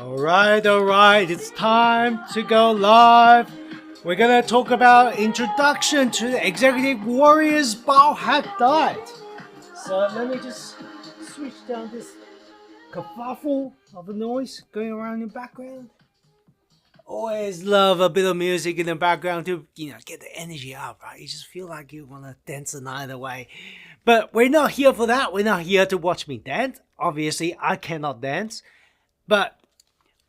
Alright, it's time to go live. We're gonna talk about introduction to the Executive Warriors Biohack diet. So let me just switch down this kerfuffle of the noise going around in the background. Always love a bit of music in the background to, get the energy up, right? You just feel like you want to dance the night away. But we're not here for that. We're not here to watch me dance. Obviously, I cannot dance. But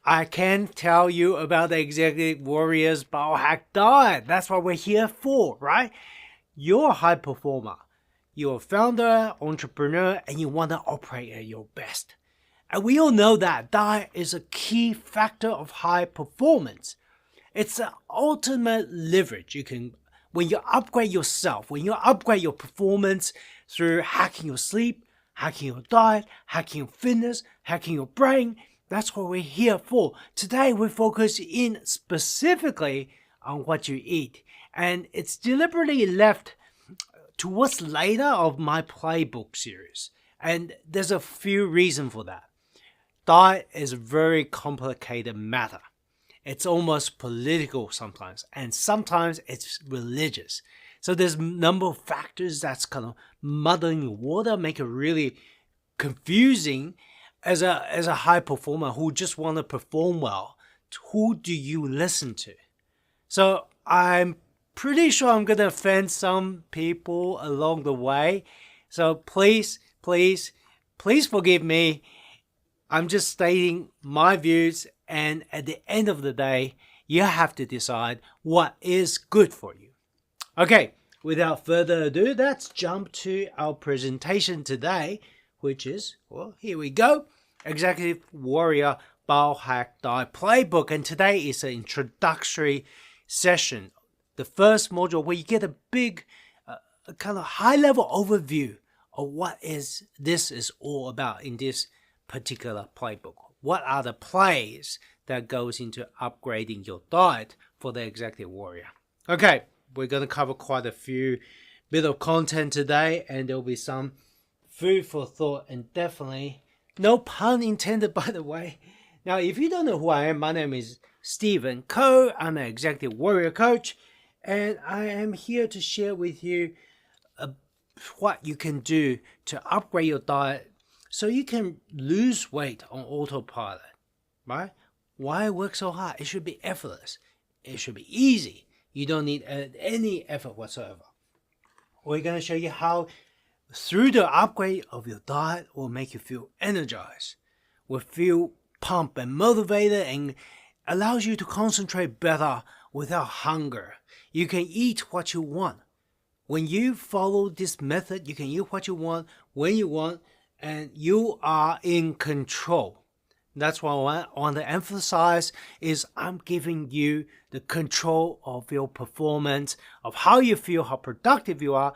I can tell you about the Executive Warriors Biohack diet. That's what we're here for, right? You're a high performer. You're a founder, entrepreneur, and you want to operate at your best. And we all know that diet is a key factor of high performance. It's the ultimate leverage. When you upgrade yourself, when you upgrade your performance through hacking your sleep, hacking your diet, hacking your fitness, hacking your brain, that's what we're here for. Today, we focus in specifically on what you eat. And it's deliberately left towards later of my playbook series. And there's a few reasons for that. Diet is a very complicated matter. It's almost political sometimes, and sometimes it's religious. So there's a number of factors that's kind of muddling the water, make it really confusing. As a high performer who just want to perform well, who do you listen to? So I'm pretty sure I'm going to offend some people along the way. So please forgive me. I'm just stating my views, and at the end of the day, you have to decide what is good for you. Okay, without further ado, let's jump to our presentation today, which is, well, here we go. Executive Warrior Biohack Diet Playbook, and today is an introductory session, the first module where you get a big kind of high-level overview of what this is all about in this particular playbook. What are the plays that goes into upgrading your diet for the Executive Warrior? Okay, we're going to cover quite a few bit of content today, and there'll be some food for thought, and definitely no pun intended, by the way. Now, if you don't know who I am, my name is Stephen Koh. I'm an Executive Warrior Coach, and I am here to share with you what you can do to upgrade your diet so you can lose weight on autopilot, right? Why work so hard? It should be effortless. It should be easy. You don't need any effort whatsoever. We're going to show you how through the upgrade of your diet will make you feel energized, will feel pumped and motivated, and allows you to concentrate better without hunger. You can eat what you want. When you follow this method, you can eat what you want, when you want, and you are in control. That's what I want to emphasize is I'm giving you the control of your performance, of how you feel, how productive you are,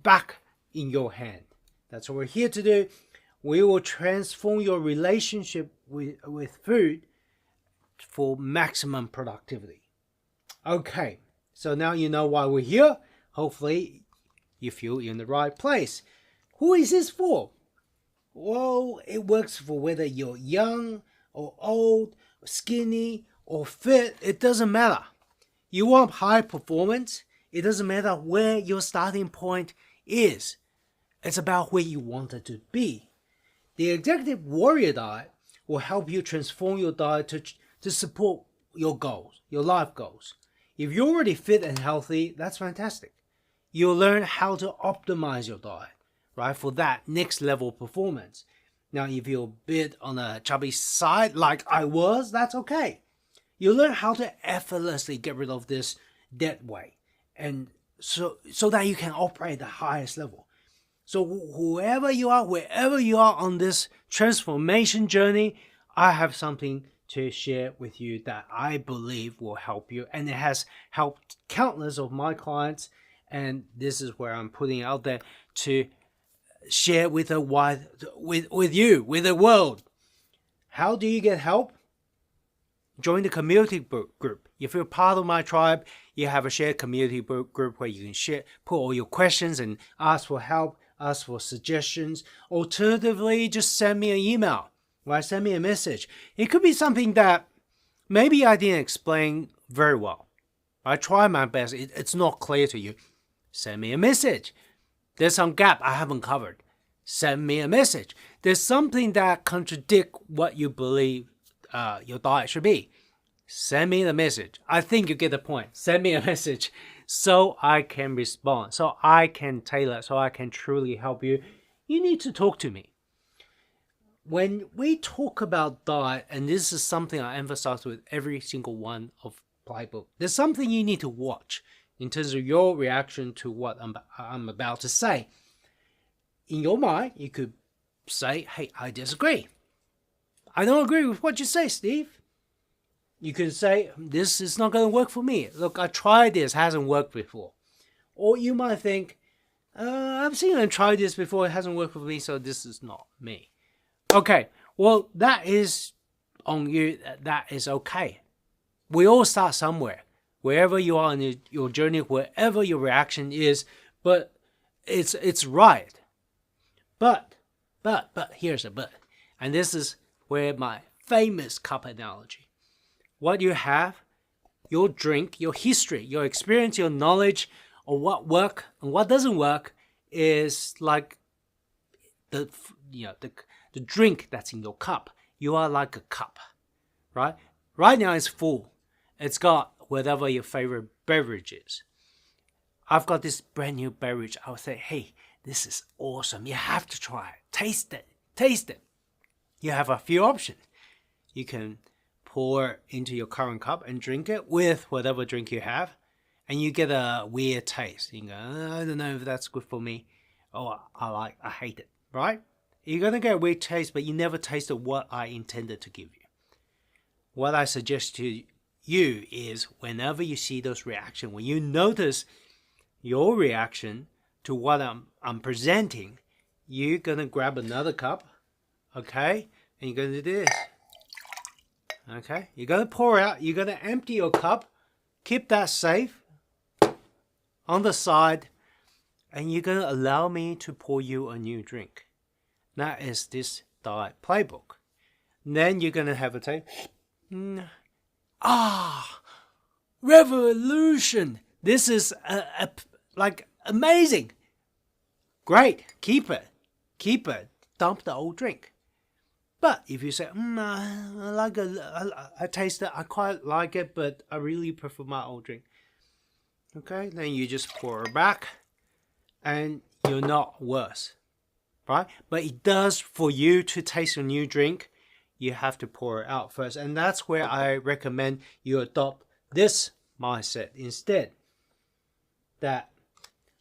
back in your hand. That's what we're here to do. We will transform your relationship with food for maximum productivity. Okay, so now you know why we're here. Hopefully you feel you're in the right place. Who is this for? Well, it works for whether you're young or old, or skinny or fit. It doesn't matter. You want high performance. It doesn't matter where your starting point is. It's about where you want it to be. The Executive Warrior Diet will help you transform your diet to support your goals, your life goals. If you're already fit and healthy, that's fantastic. You'll learn how to optimize your diet, right, for that next level performance. Now, if you're a bit on a chubby side, like I was, that's okay. You'll learn how to effortlessly get rid of this dead weight, and so that you can operate at the highest level. So whoever you are, wherever you are on this transformation journey, I have something to share with you that I believe will help you, and it has helped countless of my clients, and this is where I'm putting out there to share with the with the world. How do you get help? Join the community group. If you're part of my tribe, you have a shared community group where you can put all your questions and ask for help, ask for suggestions. Alternatively, just send me an email. right? Send me a message. It could be something that maybe I didn't explain very well. I try my best. It's not clear to you. Send me a message. There's some gap I haven't covered. Send me a message. There's something that contradicts what you believe your diet should be. Send me the message. I think you get the point. Send me a message so I can respond, so I can tailor, so I can truly help you. You need to talk to me. When we talk about diet, and this is something I emphasize with every single one of playbook, there's something you need to watch in terms of your reaction to what I'm about to say. In your mind, you could say, hey, I disagree. I don't agree with what you say, Steve. You can say, this is not going to work for me. Look, I tried this, hasn't worked before. Or you might think, I've seen them try this before, it hasn't worked for me, so this is not me. Okay, well, that is on you. That is okay. We all start somewhere. Wherever you are in your journey, wherever your reaction is, but it's right. But, here's a but. And this is where my famous cup analogy. What you have, your drink, your history, your experience, your knowledge of what works and what doesn't work is like the drink that's in your cup. You are like a cup, right? Right now it's full. It's got whatever your favorite beverage is. I've got this brand new beverage. I would say, hey, this is awesome. You have to try it. Taste it. You have a few options. You can pour into your current cup and drink it with whatever drink you have, and you get a weird taste. You go, I don't know if that's good for me. Oh, I hate it, right? You're going to get a weird taste, but you never tasted what I intended to give you. What I suggest to you is whenever you see those reactions, when you notice your reaction to what I'm presenting, you're going to grab another cup, okay? And you're going to do this. Okay, you're going to pour out, you're going to empty your cup, keep that safe on the side, and you're going to allow me to pour you a new drink. That is this diet playbook. And then you're going to have a taste. Revolution! This is like amazing. Great, keep it. Dump the old drink. But if you say, I like it, I taste it, I quite like it, but I really prefer my old drink. Okay, then you just pour it back, and you're not worse, right? But it does, for you to taste a new drink, you have to pour it out first. And that's where I recommend you adopt this mindset instead. That,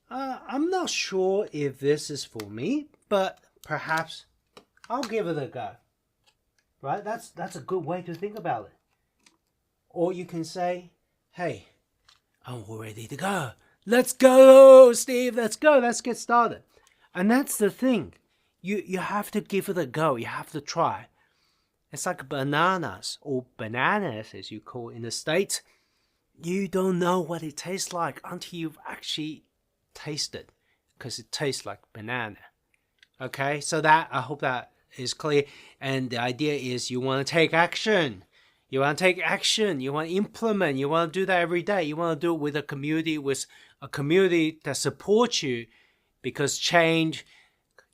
I'm not sure if this is for me, but perhaps I'll give it a go. Right? That's a good way to think about it. Or you can say, hey, I'm all ready to go. Let's go, Steve. Let's go. Let's get started. And that's the thing. You have to give it a go. You have to try. It's like bananas, or bananas as you call it in the States. You don't know what it tastes like until you've actually tasted, because it tastes like banana. Okay? So I hope that is clear. And the idea is you want to take action. You want to implement. You want to do that every day. You want to do it with a community that supports you, because change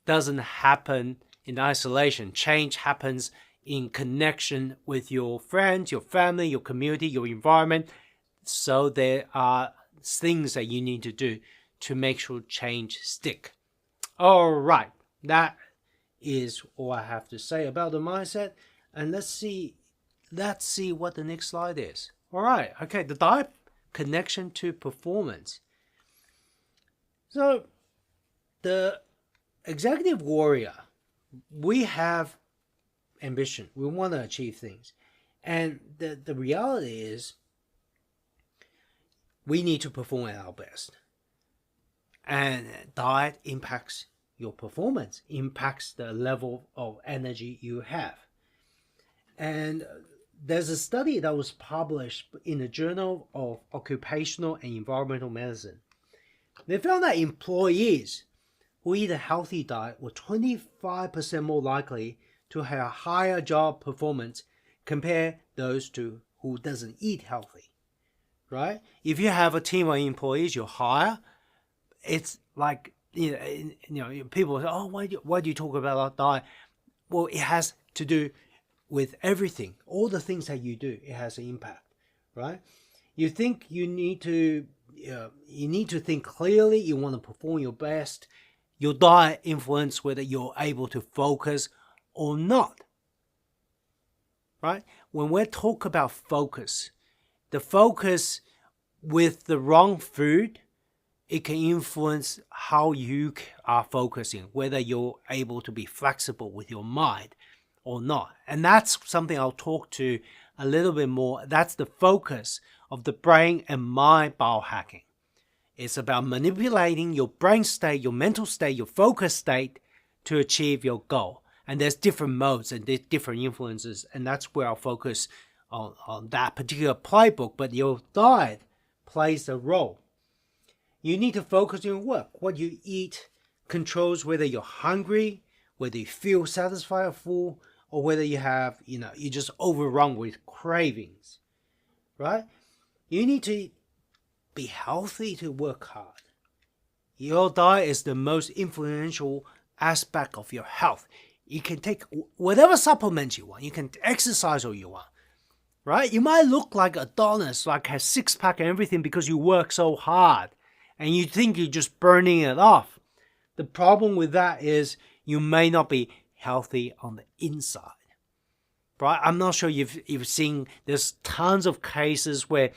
doesn't happen in isolation. Change happens in connection with your friends, your family, your community, your environment. So there are things that you need to do to make sure change stick. All right. That is all I have to say about the mindset. And let's see what the next slide is. All right. Okay. The diet connection to performance. So the executive warrior, we have ambition. We want to achieve things. And the reality is we need to perform at our best. And diet impacts your performance, impacts the level of energy you have. And there's a study that was published in the Journal of Occupational and Environmental Medicine. They found that employees who eat a healthy diet were 25% more likely to have higher job performance compare those to who doesn't eat healthy, right? If you have a team of employees you hire, it's like, people say, oh, why do you talk about diet? Well, it has to do with everything. All the things that you do, it has an impact, right? You think you need to think clearly. You want to perform your best. Your diet influences whether you're able to focus or not, right? When we talk about focus, the focus with the wrong food, it can influence how you are focusing, whether you're able to be flexible with your mind or not. And that's something I'll talk to a little bit more. That's the focus of the brain and mind biohacking. It's about manipulating your brain state, your mental state, your focus state to achieve your goal. And there's different modes and there's different influences. And that's where I'll focus on that particular playbook. But your diet plays a role. You need to focus on your work. What you eat controls whether you're hungry, whether you feel satisfied or full, or whether you have, you're just overrun with cravings, right? You need to be healthy to work hard. Your diet is the most influential aspect of your health. You can take whatever supplements you want. You can exercise all you want, right? You might look like Adonis, like has six-pack and everything because you work so hard and you think you're just burning it off. The problem with that is you may not be healthy on the inside, right? I'm not sure you've seen, there's tons of cases where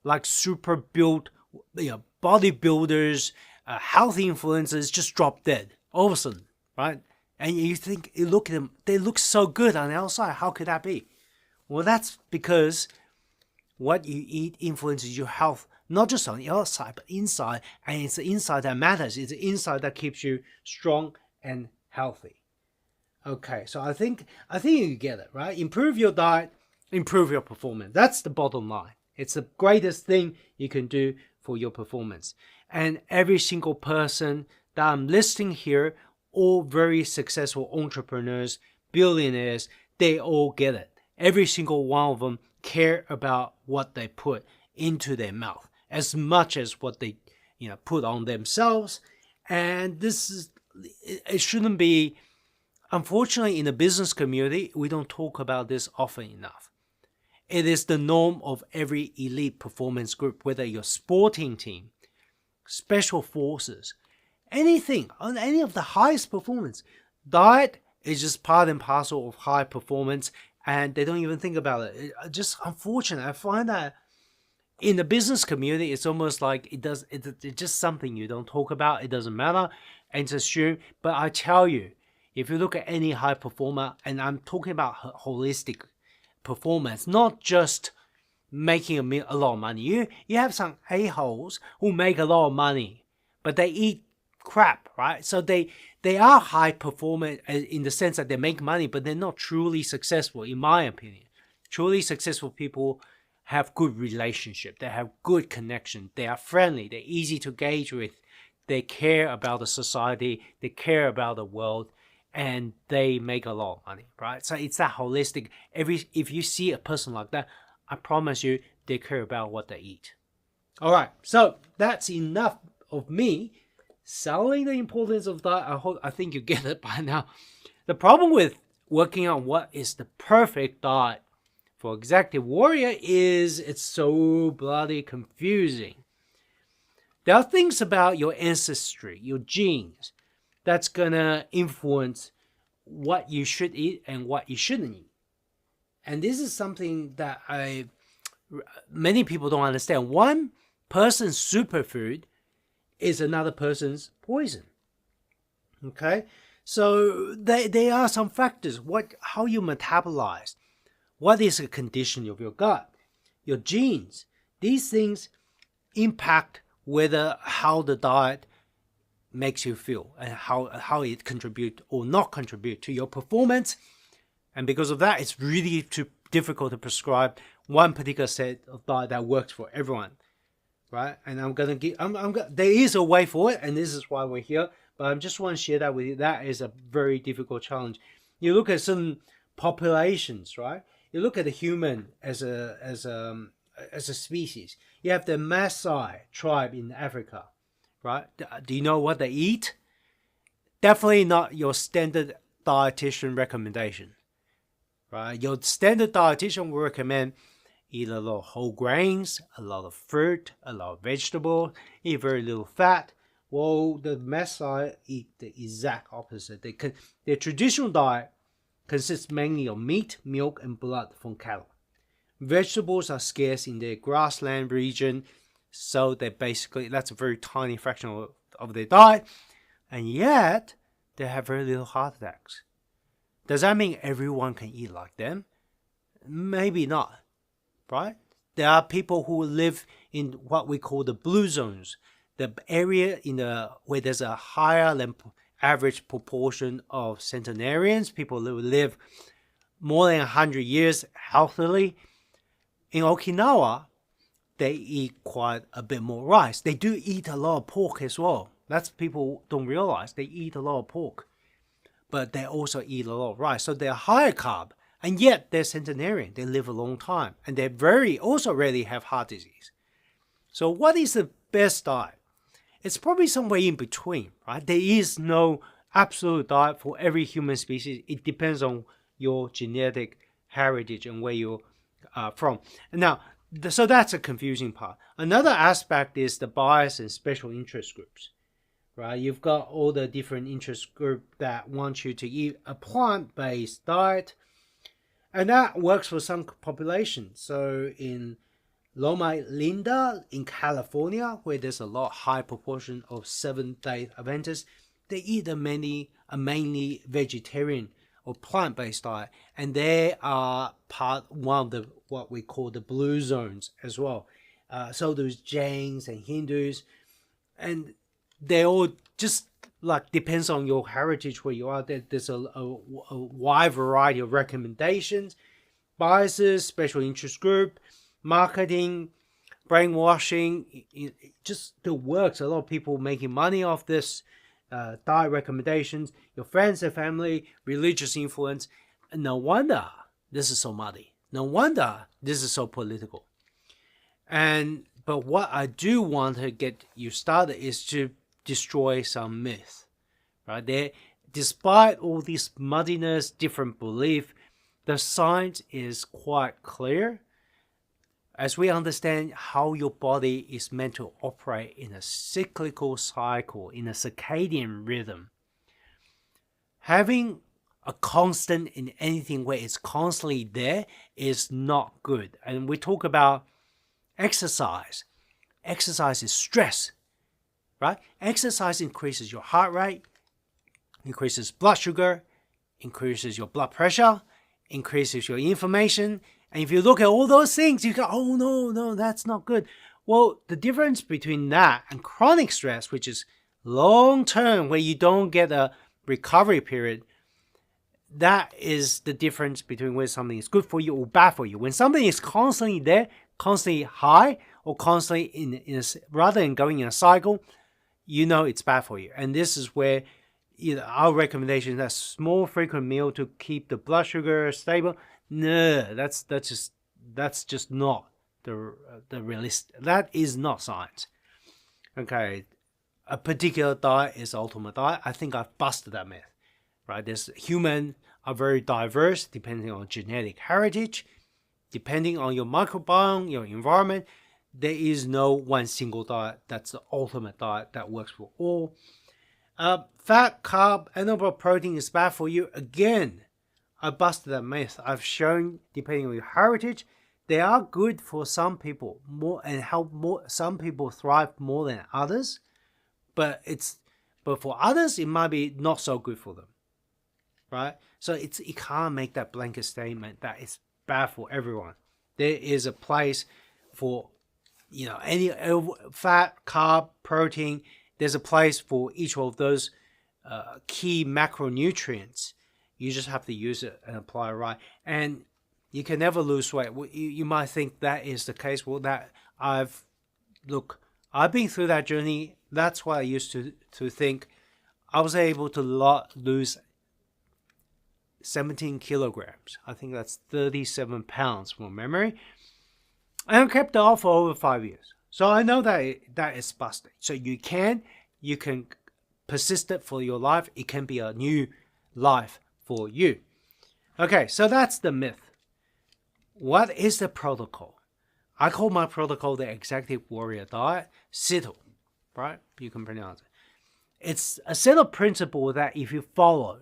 like super built, bodybuilders, healthy influencers just drop dead all of a sudden, right? And you think, you look at them, they look so good on the outside. How could that be? Well, that's because what you eat influences your health, not just on the outside, but inside. And it's the inside that matters. It's the inside that keeps you strong and healthy. Okay, so I think you get it, right? Improve your diet, improve your performance. That's the bottom line. It's the greatest thing you can do for your performance. And every single person that I'm listing here, all very successful entrepreneurs, billionaires, they all get it. Every single one of them care about what they put into their mouth as much as what they put on themselves. And it shouldn't be, unfortunately, in the business community, we don't talk about this often enough. It is the norm of every elite performance group, whether you're a sporting team, special forces, anything, on any of the highest performance. Diet is just part and parcel of high performance, and they don't even think about it. It's just unfortunate. I find that in the business community, it's almost like it's just something you don't talk about. It doesn't matter, and it's assumed. But I tell you, if you look at any high performer, and I'm talking about holistic performance, not just making a lot of money. You have some a-holes who make a lot of money, but they eat crap, right? So they are high performance in the sense that they make money, but they're not truly successful, in my opinion. Truly successful people have good relationship. They have good connection. They are friendly. They're easy to engage with. They care about the society. They care about the world. And they make a lot of money, right? So it's that holistic. If you see a person like that, I promise you, they care about what they eat. All right, so that's enough of me selling the importance of diet. I think you get it by now. The problem with working on what is the perfect diet for executive warrior is it's so bloody confusing. There are things about your ancestry, your genes, that's going to influence what you should eat and what you shouldn't eat. And this is something that many people don't understand. One person's superfood is another person's poison. Okay? So there are some factors. How you metabolize. What is the condition of your gut? Your genes. These things impact how the diet makes you feel and how it contribute or not contribute to your performance. And because of that, it's really too difficult to prescribe one particular set of diet that works for everyone, right? And there is a way for it, and this is why we're here. But I just want to share that with you. That is a very difficult challenge. You look at certain populations, right? You look at the human as a species. You have the Maasai tribe in Africa, right? Do you know what they eat? Definitely not your standard dietitian recommendation, right? Your standard dietitian will recommend eat a lot of whole grains, a lot of fruit, a lot of vegetables, eat very little fat. Well, the Maasai eat the exact opposite. Their traditional diet consists mainly of meat, milk, and blood from cattle. Vegetables are scarce in their grassland region, so that's a very tiny fraction of their diet, and yet they have very little heart attacks. Does that mean everyone can eat like them? Maybe not, right? There are people who live in what we call the blue zones, the area where there's a higher than average proportion of centenarians, people who live more than 100 years healthily. In Okinawa, they eat quite a bit more rice. They do eat a lot of pork as well. That's people don't realize. They eat a lot of pork, but they also eat a lot of rice. So they're higher carb, and yet they're centenarian. They live a long time, and they also rarely have heart disease. So what is the best diet? It's probably somewhere in between, right? There is no absolute diet for every human species. It depends on your genetic heritage and where you're from. Now, so that's a confusing part. Another aspect is the bias and special interest groups, right? You've got all the different interest groups that want you to eat a plant-based diet, and that works for some populations. So in Loma Linda in California, where there's a high proportion of Seventh-day Adventists, they eat a mainly vegetarian or plant-based diet, and they are one of what we call the blue zones as well. So there's Jains and Hindus, and they all just depends on your heritage where you are. There's a wide variety of recommendations, biases, special interest group, marketing, brainwashing. It just still works. A lot of people making money off this. Diet recommendations, your friends and family, religious influence. And no wonder this is so muddy. No wonder this is so political. But what I do want to get you started is to destroy some myths, right? Despite all this muddiness, different belief, the science is quite clear. As we understand how your body is meant to operate in a cyclical cycle, in a circadian rhythm, having a constant in anything where it's constantly there is not good. And we talk about exercise. Exercise is stress, right? Exercise increases your heart rate, increases blood sugar, increases your blood pressure, increases your inflammation. And if you look at all those things, you go, oh, no, that's not good. Well, the difference between that and chronic stress, which is long-term, where you don't get a recovery period, that is the difference between whether something is good for you or bad for you. When something is constantly there, constantly high, or constantly rather than going in a cycle, you know it's bad for you. And this is where our recommendation is a small, frequent meal to keep the blood sugar stable. No, that's just not the realist. That is not science. Okay, a particular diet is the ultimate diet. I think I've busted that myth, right? Humans are very diverse depending on genetic heritage, depending on your microbiome, your environment. There is no one single diet that's the ultimate diet that works for all. Fat, carb, animal protein is bad for you. Again, I busted that myth. I've shown, depending on your heritage, they are good for some people more and help more. Some people thrive more than others, but for others it might be not so good for them, right? So you can't make that blanket statement that it's bad for everyone. There is a place for any fat, carb, protein. There's a place for each of those key macronutrients. You just have to use it and apply it right. And you can never lose weight. You might think that is the case. Well, I've been through that journey. That's why I used to think I was able to lose 17 kilograms. I think that's 37 pounds from memory. And I kept it off for over 5 years. So I know that is busted. So you can persist it for your life. It can be a new life for you. Okay, so that's the myth. What is the protocol? I call my protocol the Executive Warrior Diet, SITO, right? You can pronounce it. It's a set of principles that if you follow,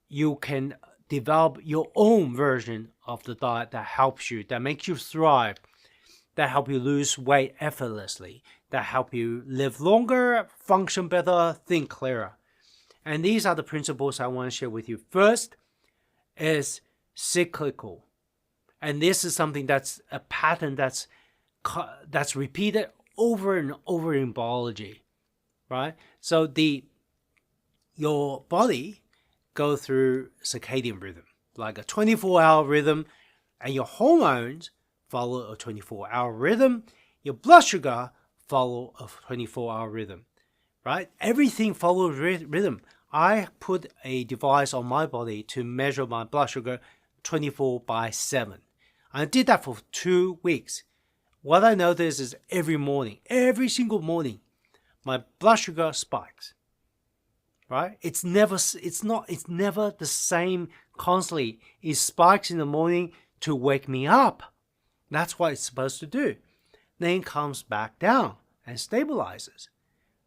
you can develop your own version of the diet that helps you, that makes you thrive, that help you lose weight effortlessly, that help you live longer, function better, think clearer. And these are the principles I want to share with you. First is cyclical. And this is something that's a pattern that's repeated over and over in biology, right? So your body go through circadian rhythm, like a 24-hour rhythm, and your hormones follow a 24-hour rhythm. Your blood sugar follow a 24-hour rhythm, right? Everything follows rhythm. I put a device on my body to measure my blood sugar 24/7. I did that for 2 weeks. What I noticed is every single morning, my blood sugar spikes. Right? It's never the same constantly. It spikes in the morning to wake me up. That's what it's supposed to do. Then it comes back down and stabilizes.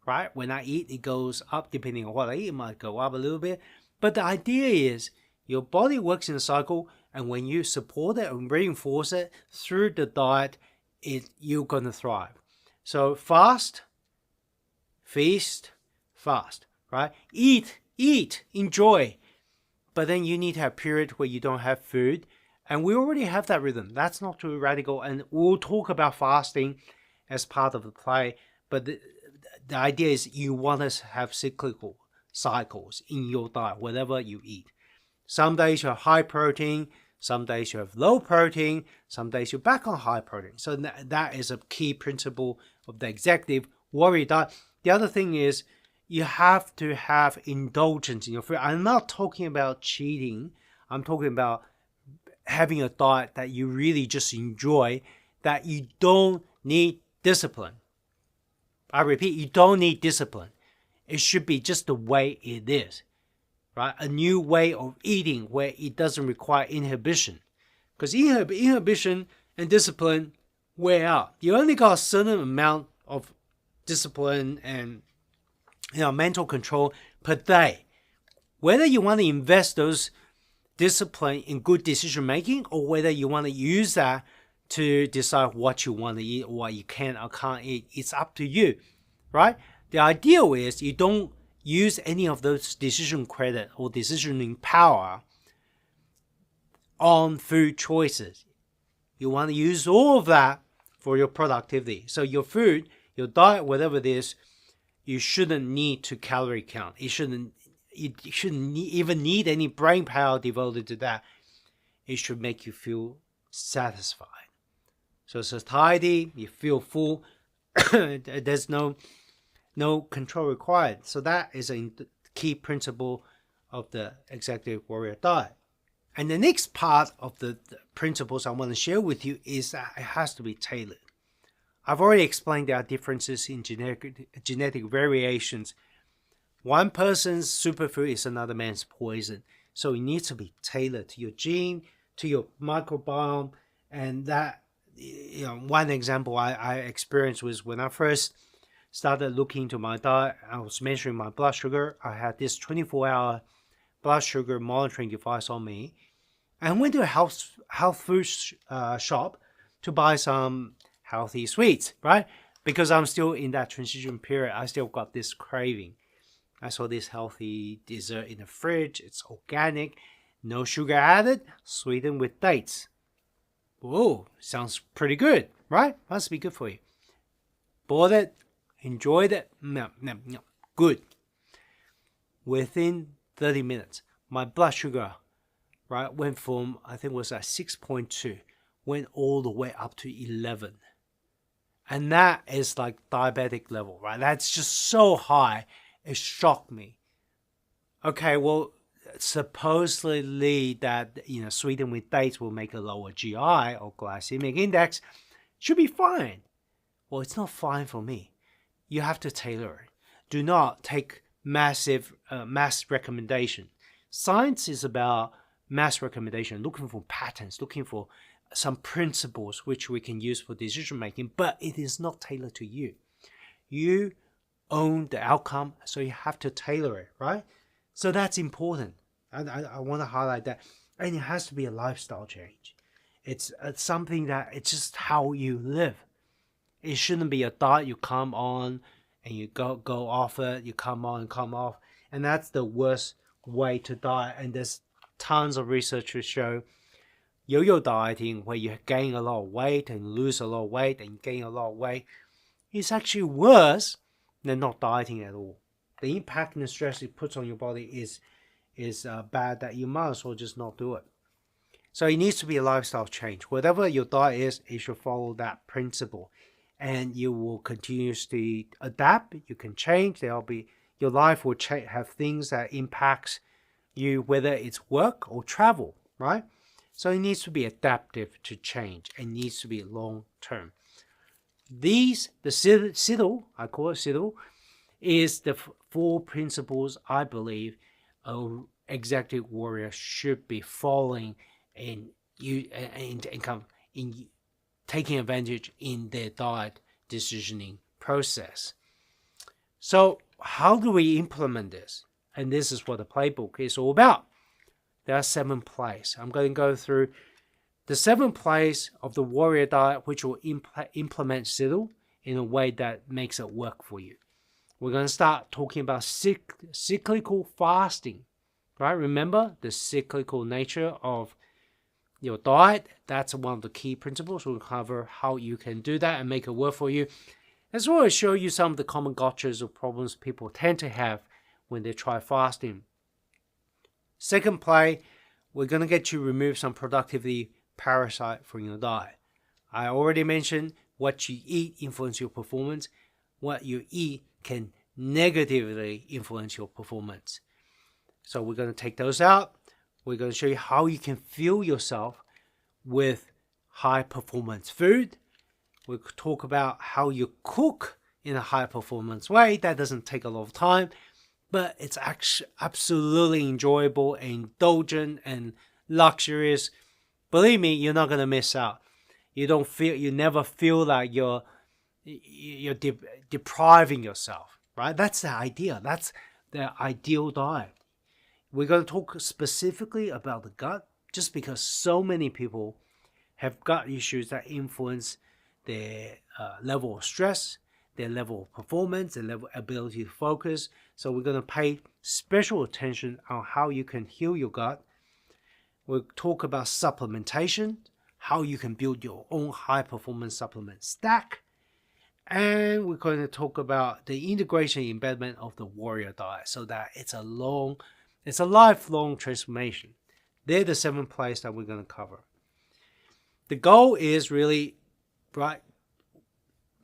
Right? When I eat, it goes up. Depending on what I eat, it might go up a little bit. But the idea is your body works in a cycle, and when you support it and reinforce it through the diet, you're going to thrive. So fast, feast, fast, right? Eat, enjoy. But then you need to have a period where you don't have food. And we already have that rhythm. That's not too radical. And we'll talk about fasting as part of the play. But the idea is you want to have cyclical cycles in your diet, whatever you eat. Some days you have high protein, some days you have low protein, some days you're back on high protein. So that is a key principle of the Executive Warrior Diet. The other thing is you have to have indulgence in your food. I'm not talking about cheating. I'm talking about having a diet that you really just enjoy, that you don't need discipline. I repeat, you don't need discipline. It should be just the way it is. Right? A new way of eating where it doesn't require inhibition. Because inhibition and discipline wear out. You only got a certain amount of discipline and mental control per day. Whether you want to invest those discipline in good decision making, or whether you want to use that to decide what you want to eat or what you can or can't eat, it's up to you. Right? The ideal is you don't use any of those decision credit or decisioning power on food choices. You want to use all of that for your productivity. So your food, your diet, whatever it is, you shouldn't need to calorie count. You shouldn't even need any brain power devoted to that. It should make you feel satisfied. So satiety, you feel full. There's no control required. So that is a key principle of the Executive Warrior Diet. And the next part of the principles I want to share with you is that it has to be tailored. I've already explained there are differences in genetic variations. One person's superfood is another man's poison. So it needs to be tailored to your gene, to your microbiome. And that, one example I experienced was when I first started looking into my diet. I was measuring my blood sugar. I had this 24-hour blood sugar monitoring device on me. I went to a health food shop to buy some healthy sweets, right? Because I'm still in that transition period. I still got this craving. I saw this healthy dessert in the fridge. It's organic, no sugar added, sweetened with dates. Whoa, sounds pretty good, right? Must be good for you. Bought it. Enjoyed it? No. Good. Within 30 minutes, my blood sugar, right, went from, I think it was at 6.2, went all the way up to 11. And that is like diabetic level, right? That's just so high. It shocked me. Okay, well, supposedly that sweetened with dates will make a lower GI or glycemic index, should be fine. Well, it's not fine for me. You have to tailor it. Do not take mass recommendation. Science is about mass recommendation, looking for patterns, looking for some principles which we can use for decision making, but it is not tailored to you. You own the outcome, so you have to tailor it, right? So that's important. I want to highlight that. And it has to be a lifestyle change. It's something that it's just how you live. It shouldn't be a diet you come on and you go off it, you come on and come off. And that's the worst way to diet. And there's tons of research to show yo-yo dieting, where you gain a lot of weight and lose a lot of weight and gain a lot of weight, is actually worse than not dieting at all. The impact and the stress it puts on your body is bad, that you might as well just not do it. So it needs to be a lifestyle change. Whatever your diet is, it should follow that principle. And you will continuously adapt. You can change. Your life will have things that impacts you, whether it's work or travel, right? So it needs to be adaptive to change and needs to be long term. The CITL, I call it CITL, is the 4 principles I believe an executive warrior should be following in taking advantage in their diet decisioning process. So how do we implement this? And this is what the playbook is all about. There are 7 plays. I'm going to go through the 7 plays of the warrior diet, which will implement CITL in a way that makes it work for you. We're going to start talking about cyclical fasting, right? Remember the cyclical nature of your diet. That's one of the key principles. We'll cover how you can do that and make it work for you, as well as show you some of the common gotchas or problems people tend to have when they try fasting. Second play, we're going to get you to remove some productivity parasite from your diet. I already mentioned what you eat influences your performance. What you eat can negatively influence your performance. So we're going to take those out. We're going to show you how you can fuel yourself with high performance food. We'll talk about how you cook in a high performance way. That doesn't take a lot of time, but it's actually absolutely enjoyable, indulgent, and luxurious. Believe me, you're not going to miss out. You never feel like you're depriving yourself, right? That's the idea. That's the ideal diet. We're going to talk specifically about the gut, just because so many people have gut issues that influence their level of stress, their level of performance, their level of ability to focus. So we're going to pay special attention on how you can heal your gut. We'll talk about supplementation, how you can build your own high-performance supplement stack. And we're going to talk about the integration and embedment of the warrior diet, so that it's a lifelong transformation. They're the 7 plays that we're going to cover. The goal is really, right,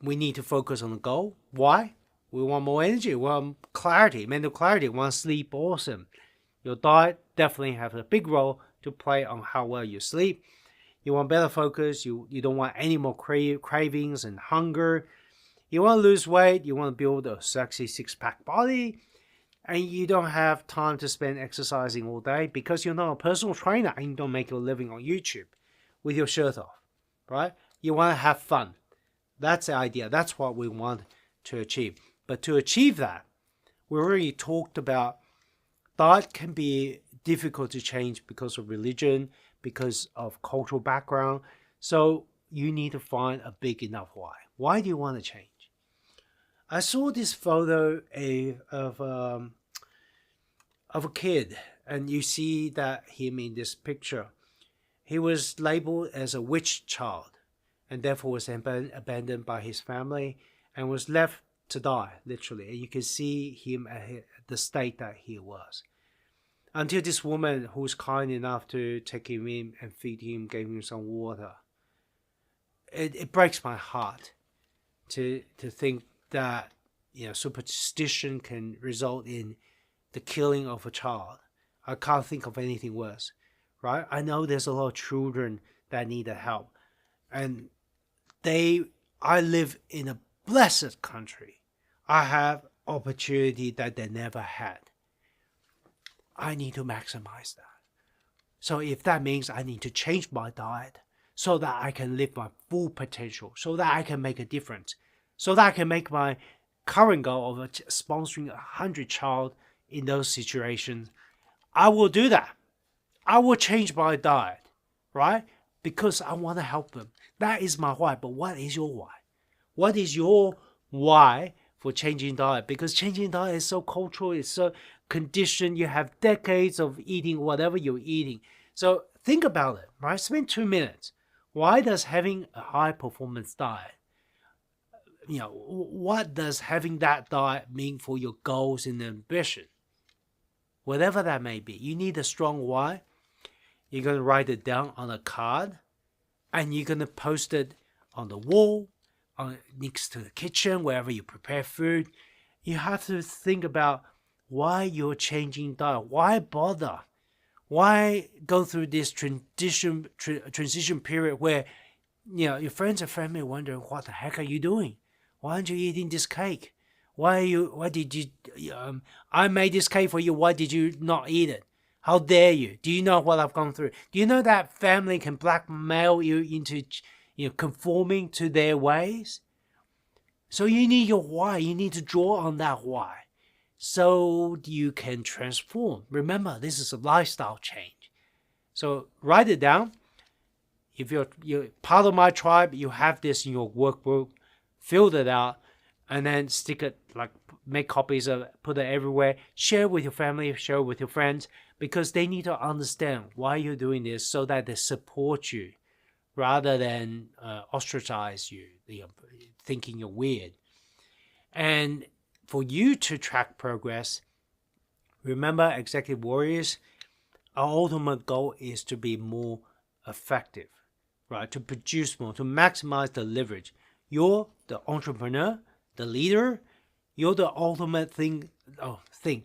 we need to focus on the goal. Why? We want more energy, we want clarity, mental clarity, we want sleep awesome. Your diet definitely has a big role to play on how well you sleep. You want better focus, you don't want any more cravings and hunger. You want to lose weight, you want to build a sexy 6-pack body, and you don't have time to spend exercising all day because you're not a personal trainer and you don't make your living on YouTube with your shirt off, right? You want to have fun. That's the idea. That's what we want to achieve. But to achieve that, we already talked about diet can be difficult to change because of religion, because of cultural background. So you need to find a big enough why. Why do you want to change? I saw this photo of a kid, and you see that him in this picture. He was labeled as a witch child, and therefore was abandoned by his family and was left to die, literally. And you can see him at the state that he was. Until this woman, who was kind enough to take him in and feed him, gave him some water. It breaks my heart to think that superstition can result in the killing of a child I can't think of anything worse, right? I know there's a lot of children that need the help, and I live in a blessed country. I have opportunity that they never had. I need to maximize that. So if that means I need to change my diet so that I can live my full potential, so that I can make a difference, so that I can make my current goal of sponsoring 100 child in those situations, I will do that. I will change my diet, right? Because I want to help them. That is my why. But what is your why? What is your why for changing diet? Because changing diet is so cultural, it's so conditioned. You have decades of eating whatever you're eating. So think about it, right? Spend 2 minutes. Why does having a high performance diet, what does having that diet mean for your goals and ambition? Whatever that may be, you need a strong why. You're going to write it down on a card, and you're going to post it on the wall, next to the kitchen, wherever you prepare food. You have to think about why you're changing diet. Why bother? Why go through this transition period where your friends and family wonder, what the heck are you doing? Why aren't you eating this cake? Why did you? I made this cake for you. Why did you not eat it? How dare you? Do you know what I've gone through? Do you know that family can blackmail you into conforming to their ways? So you need your why. You need to draw on that why, so you can transform. Remember, this is a lifestyle change. So write it down. If you're part of my tribe, you have this in your workbook. Fill it out, and then stick it, make copies of it, put it everywhere. Share with your family, share with your friends, because they need to understand why you're doing this, so that they support you rather than ostracize you, thinking you're weird. And for you to track progress, remember, Executive Warriors, our ultimate goal is to be more effective, right? To produce more, to maximize the leverage. You're the entrepreneur, the leader. You're the ultimate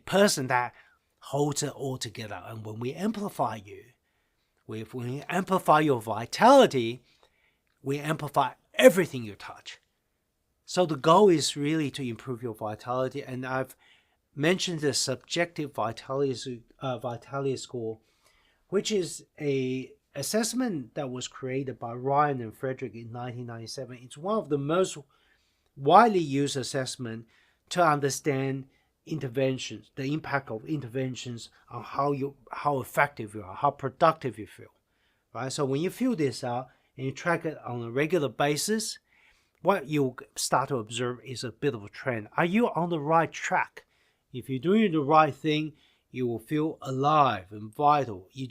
person that holds it all together. And when we amplify you, when we amplify your vitality, we amplify everything you touch. So the goal is really to improve your vitality. And I've mentioned the subjective vitality score, which is a assessment that was created by Ryan and Frederick in 1997. It's one of the most widely used assessment to understand interventions, the impact of interventions on how effective you are, how productive you feel, right? So when you fill this out and you track it on a regular basis, what you start to observe is a bit of a trend. Are you on the right track? If you're doing the right thing, you will feel alive and vital. You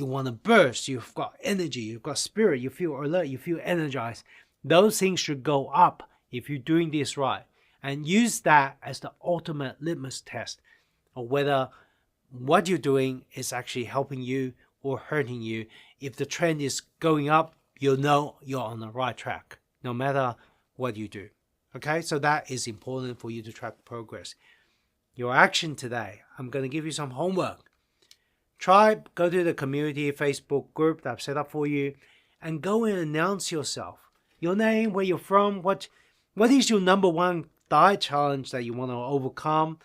want to burst. You've got energy. You've got spirit. You feel alert. You feel energized. Those things should go up if you're doing this right. And use that as the ultimate litmus test of whether what you're doing is actually helping you or hurting you. If the trend is going up, you'll know you're on the right track, no matter what you do. Okay, so that is important for you to track progress. Your action today, I'm going to give you some homework. Go to the community Facebook group that I've set up for you, and go and announce yourself. Your name, where you're from, what is your number one diet challenge that you want to overcome,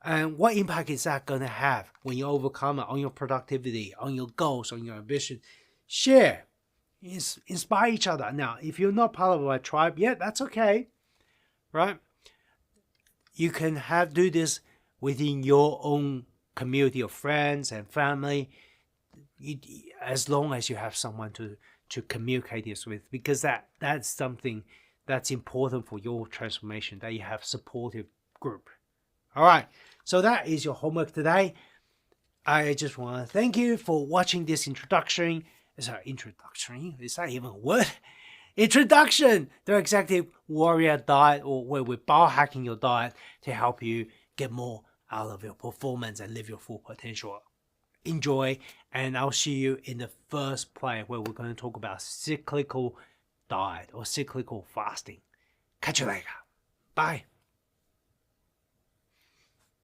and what impact is that going to have when you overcome it on your productivity, on your goals, on your ambition. Share. Inspire each other. Now, if you're not part of my tribe yet, that's okay, right? You can do this within your own community of friends and family, as long as you have someone to communicate this with, because that's something that's important for your transformation, that you have supportive group. All right, so that is your homework today. I just want to thank you for watching this introduction. Is that even a word? Introduction to Executive Warrior Diet, or where we're biohacking your diet to help you get more out of your performance and live your full potential. Enjoy, and I'll see you in the first play where we're going to talk about cyclical diet or cyclical fasting. Catch you later. Bye.